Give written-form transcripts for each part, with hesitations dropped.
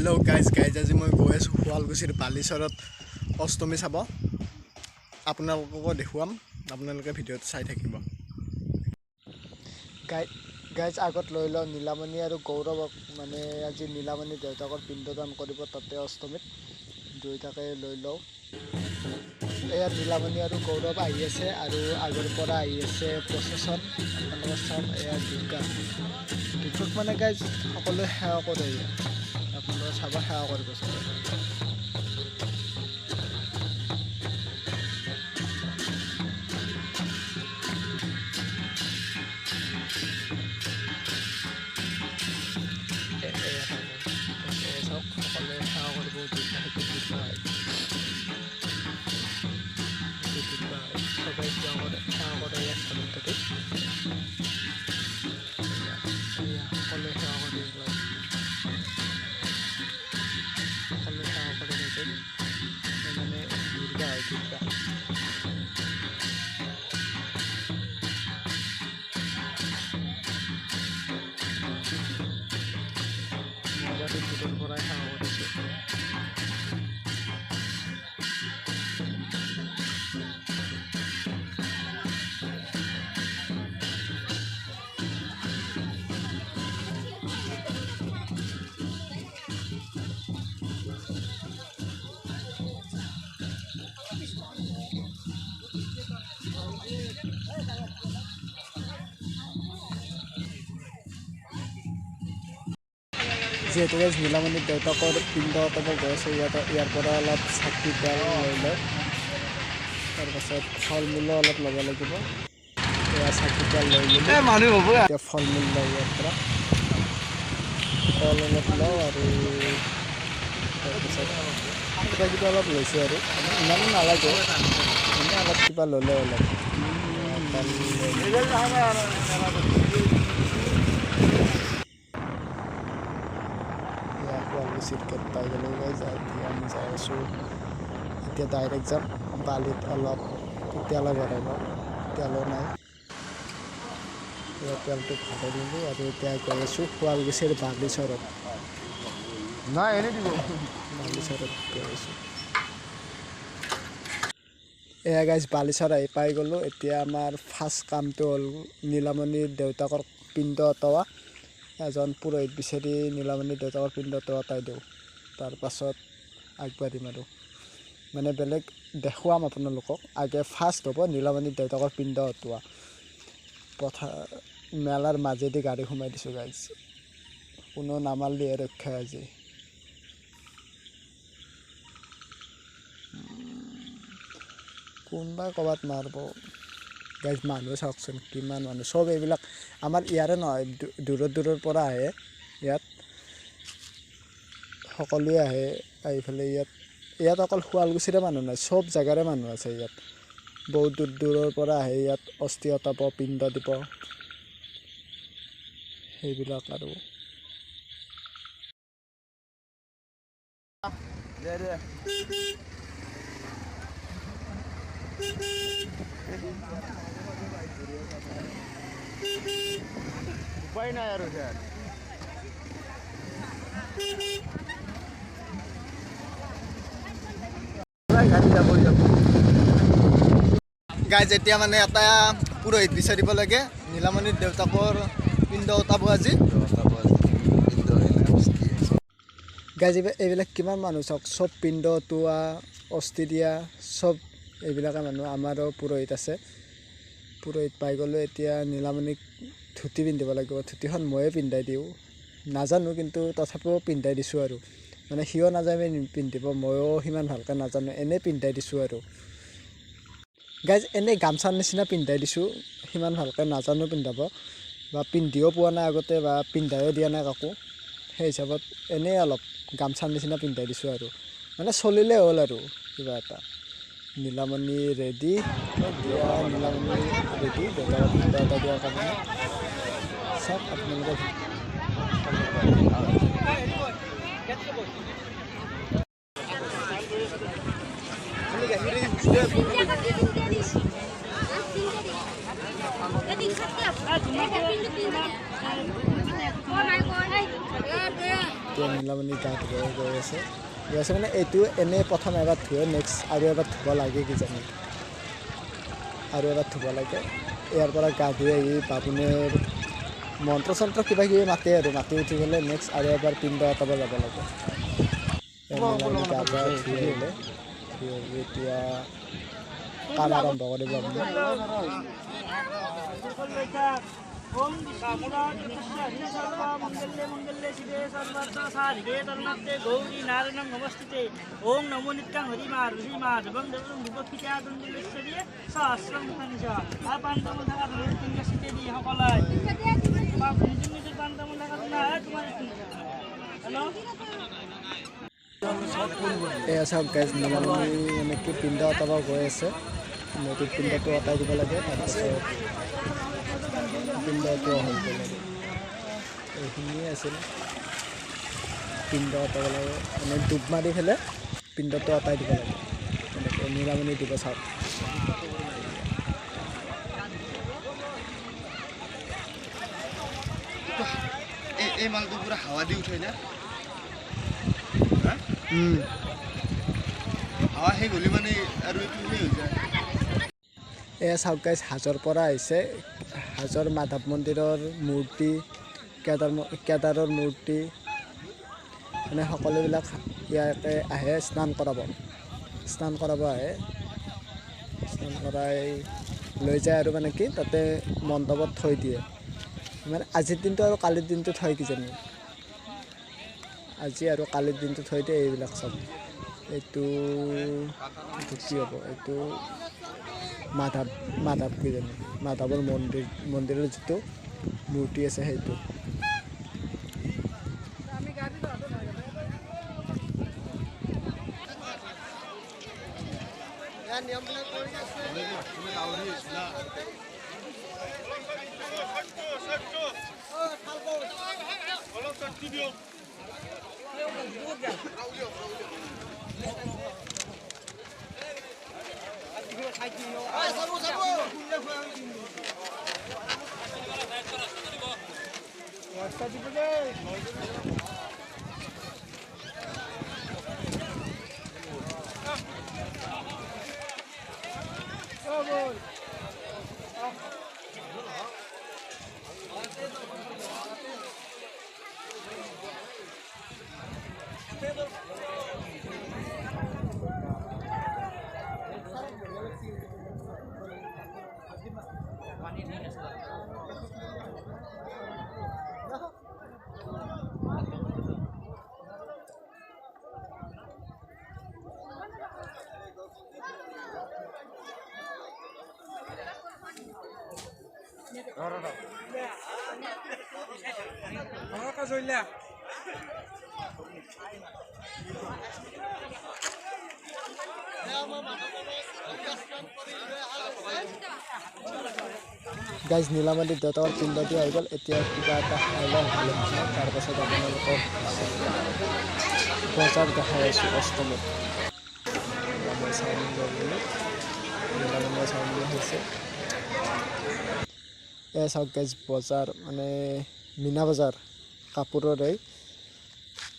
Hello' guys আজি মই গৈ আছোঁ শুৱালকুছিৰ বালিচৰত অষ্টমী চাব। আপোনালোককো দেখুৱাম, আপোনালোকে ভিডিঅ'টো চাই থাকিব। গাইজ আগত লৈ লওঁ নীলামণি আৰু গৌৰৱক, মানে আজি নীলামণি দেউতাকৰ পিণ্ডদান কৰিব তাতে অষ্টমীত, দুয়োটাকে লৈ লওঁ। এয়া নীলামণি আৰু গৌৰৱ আহি আছে আৰু আগৰ পৰা আহি আছে প্ৰচেছন। আপোনালোকে চাওক, এয়া দুৰ্গা মানে গাইজ সকলোৱে সেৱা কৰে। আপোনালোকে চাব, সেৱা কৰিব চবে। চাওক, সকলোৱে সেৱা কৰিব। সবাই সেৱা কৰে ইয়াত সকলোৱে সেৱা কৰি মানে দুৰ্গা হয়, দুৰ্গা। মজাটো দূৰৰ পৰাই সেৱা কৰিছোঁ। যিহেতু নীলামণিৰ দেউতাকৰ পিণ্ড ক'ব গৈ আছে, ইয়াৰ পৰা অলপ চাকি তেল লৈ লয়। তাৰপাছত ফল মূলো অলপ ল'ব লাগিব। এয়া চাকি তেল লৈ ল'লোঁ, এতিয়া ফল মূল লওঁ ইয়াৰ পৰা। কল অলপ লওঁ আৰু তাৰপিছত কিবা অলপ লৈছোঁ আৰু ইমানো নালাগে, এনেই অলপ কিবা ল'লে অলপ। শুৱালকুছিত গেট পাই গ'লোঁ গাইজ। এতিয়া আমি যাই আছোঁ, এতিয়া ডাইৰেক্ট যাম বালিত। অলপ তেলো ভৰাই লওঁ, তেলো নাই। তেলটো ভৰাই দিলোঁ আৰু এতিয়া গৈ আছোঁ শুৱালকুছিৰ বালিচৰত। নাই এনেই দিব, বালিচৰত গৈ আছোঁ। এয়া গাইজ বালিচৰ আহি পাই গ'লোঁ। এতিয়া আমাৰ ফাৰ্ষ্ট কামটো হ'ল নীলামণিৰ দেউতাকৰ পিণ্ড অতোৱা। এজন পুৰোহিত বিচাৰি নীলামণিৰ দেউতাকৰ পিণ্ড অতাই দিওঁ, তাৰপাছত আগবাঢ়িম আৰু মানে বেলেগ দেখুৱাম আপোনালোকক। আগে ফাৰ্ষ্ট হ'ব নীলামণিৰ দেউতাকৰ পিণ্ড অতোৱা। মেলাৰ মাজেদি গাড়ী সোমাই দিছোঁ গাইজ, কোনো নামালিহে ৰক্ষা আজি। কোনোবা ক'ৰবাত মাৰিব গাইজ। মানুহ চাওকচোন কিমান মানুহ, চব এইবিলাক আমাৰ ইয়াৰে নহয়, দূৰৰ পৰা আহে ইয়াত। সকলোৱে আহে, আহি পেলাই ইয়াত অকল শুৱালকুছিৰে মানুহ নাই, চব জেগাৰে মানুহ আছে ইয়াত। বহুত দূৰৰ পৰা আহে ইয়াত অস্থি অতাব, পিণ্ড দিব, সেইবিলাক আৰু। উপায় নাই আৰু স্যাৰ। গাইজ এতিয়া মানে এটা পুৰোহিত বিচাৰিব লাগে, নীলামণিৰ দেউতাকৰ পিণ্ড অতাব আজি। গাইজ এইবিলাক কিমান মানুহ চাওক, চব পিণ্ড অতোৱা, অস্থি দিয়া, চব এইবিলাকে মানুহ। আমাৰো পুৰোহিত আছে, পুৰোহিত পাই গ'লোঁ। এতিয়া নীলামণিক ধুতি পিন্ধিব লাগিব, ধুতিখন ময়ে পিন্ধাই দিওঁ, নাজানো কিন্তু তথাপিও পিন্ধাই দিছোঁ আৰু। মানে সিও নাজানে পিন্ধিব, ময়ো সিমান ভালকৈ নাজানো, এনেই পিন্ধাই দিছোঁ আৰু। গাইজ এনেই গামচাৰ নিচিনা পিন্ধাই দিছোঁ, সিমান ভালকৈ নাজানো পিন্ধাব, বা পিন্ধিও পোৱা নাই আগতে, বা পিন্ধাইও দিয়া নাই কাকো। সেই হিচাপত এনেই অলপ গামচাৰ নিচিনা পিন্ধাই দিছোঁ আৰু, মানে চলিলে হ'ল আৰু কিবা এটা। নীলামণি ৰেডি, এতিয়া নীলামণি ৰেডি দেউতাকৰ পিণ্ড অতাই দিয়াৰ কাৰণে। চাওক আপোনালোকে নীলামণি গা ধুব গৈ আছে মানে এইটো এনেই প্ৰথম এবাৰ ধুৱে নেক্সট আৰু এবাৰ ধুব লাগে কিজানি আৰু এবাৰ ধুব লাগে ইয়াৰ পৰা গা ধুই আহি বামুণে মন্ত্ৰ চন্ত্ৰ কিবা কিবি মাতে আৰু মাতি উঠি পেলাই নেক্সট আৰু এবাৰ পিণ্ড আঁতৰাব যাব লাগে নীলামণি গা ধুই আহিলে এতিয়া কাম আৰম্ভ কৰিব আপুনি ओम कामुरादिशरि सर्वा मंगल्ये मंगल्ये शिवे सर्वार्थ साधिके तन्नते गौरी नारायणं नमस्ते ओम नमो नित्यं हरिमारुहि माधवं देवं विभक्तिया दण्डलेश्वरीये सहस्रं तनिषा आ पाण्डव থাকা ধরে তিনটা সিটে দিয়ে সকলাই বাপ নিজে নিজে পান্ডব থাকা না তোমার হ্যালো এয়া চাওক গাইজ নীলামণি এনেকৈ পিণ্ড আঁতৰাব গৈ আছে নদীত পিণ্ডটো আঁতৰাই দিব লাগে তাৰপিছত পিণ্ডটো হ'ব লাগে এইখিনিয়ে আছিল পিণ্ড আঁতৰাব লাগে মানে ডুব মাৰি পেলাই পিণ্ডটো আঁতৰাই দিব লাগে এনেকৈ নীলামণি দিব চাওক এই মালটো পুৰা হাৱা দি উঠে না হাৱা সেই গ'লে মানে আৰু এইটো সেই হৈ যায় এয়া চাওক গাইজ হাজোৰ পৰা আহিছে হাজোৰ মাধৱ মন্দিৰৰ মূৰ্তি কেদাৰৰ মূৰ্তি মানে সকলোবিলাক ইয়াতে আহে স্নান কৰাব আহে স্নান কৰাই লৈ যায় আৰু মানে কি তাতে মণ্ডপত থৈ দিয়ে মানে আজিৰ দিনটো আৰু কালিৰ দিনটো থৈ কিজানি আজি আৰু কালিৰ দিনটো থৈ দিয়ে এইবিলাক চব এইটো কি হ'ব এইটো মাধৱ কিজানি মাধৱৰ মন্দিৰৰ যিটো মূৰ্তি আছে সেইটো গাইজ নীলামণিৰ দেউতাকৰ পিণ্ডটো আহি গ'ল এতিয়া কিবা এটা খাই লওঁ তাৰপাছত আপোনালোকক বজাৰ দেখাই আছোঁ অষ্টমত নীলামণি চাউল হৈছে এয়া চাওক গাইজ বজাৰ মানে মীনা বজাৰ কাপোৰৰে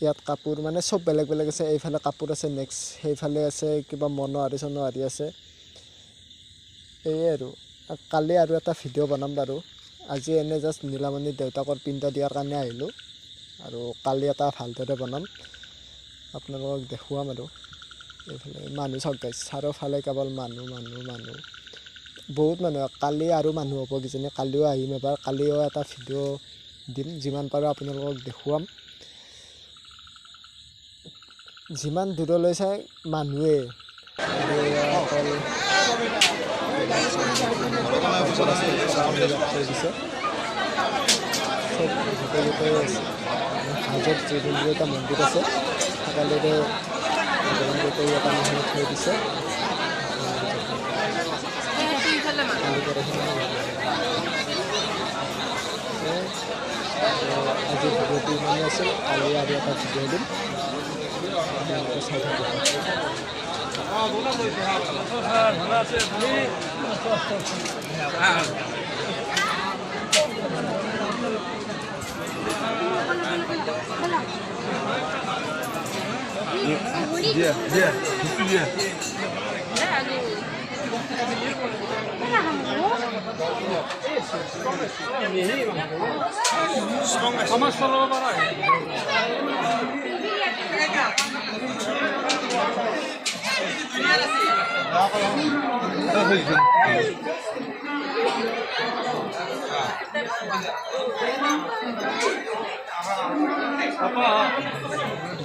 ইয়াত কাপোৰ মানে চব বেলেগ বেলেগ আছে এইফালে কাপোৰ আছে নেক্সট সেইফালে আছে কিবা মনোহাৰী চনোহাৰী আছে এয়ে আৰু কালি আৰু এটা ভিডিঅ' বনাম বাৰু আজি এনে জাষ্ট নীলামণিৰ দেউতাকৰ পিণ্ড দিয়াৰ কাৰণে আহিলোঁ আৰু কালি এটা ভালদৰে বনাম আপোনালোকক দেখুৱাম আৰু এইফালে মানুহ চাওক গাইজ চাৰিওফালে কেৱল মানুহ বহুত মানুহ কালি আৰু মানুহ হ'ব কিজানি কালিও আহিম এবাৰ কালিও এটা ভিডিঅ' দিম যিমান পাৰোঁ আপোনালোকক দেখুৱাম যিমান দূৰলৈ চাই মানুহে অকল দিছে চব গোটেই আছে হাজোত যোনটো এটা মন্দিৰ আছে সকলোৰে গোটেই এটা মানুহ থৈ দিছে আজি ভিডিঅ'টো ইমানেই আছিল কালি আৰু এটা ভিডিঅ' দিম চাই থাকিব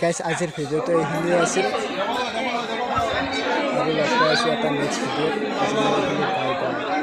গাইজ আজিৰ ভিডিঅ'টো এইখিনিয়ে আছিল আৰু লগ পাই আছোঁ এটা নেক্সট ভিডিঅ'ত। Bye bye.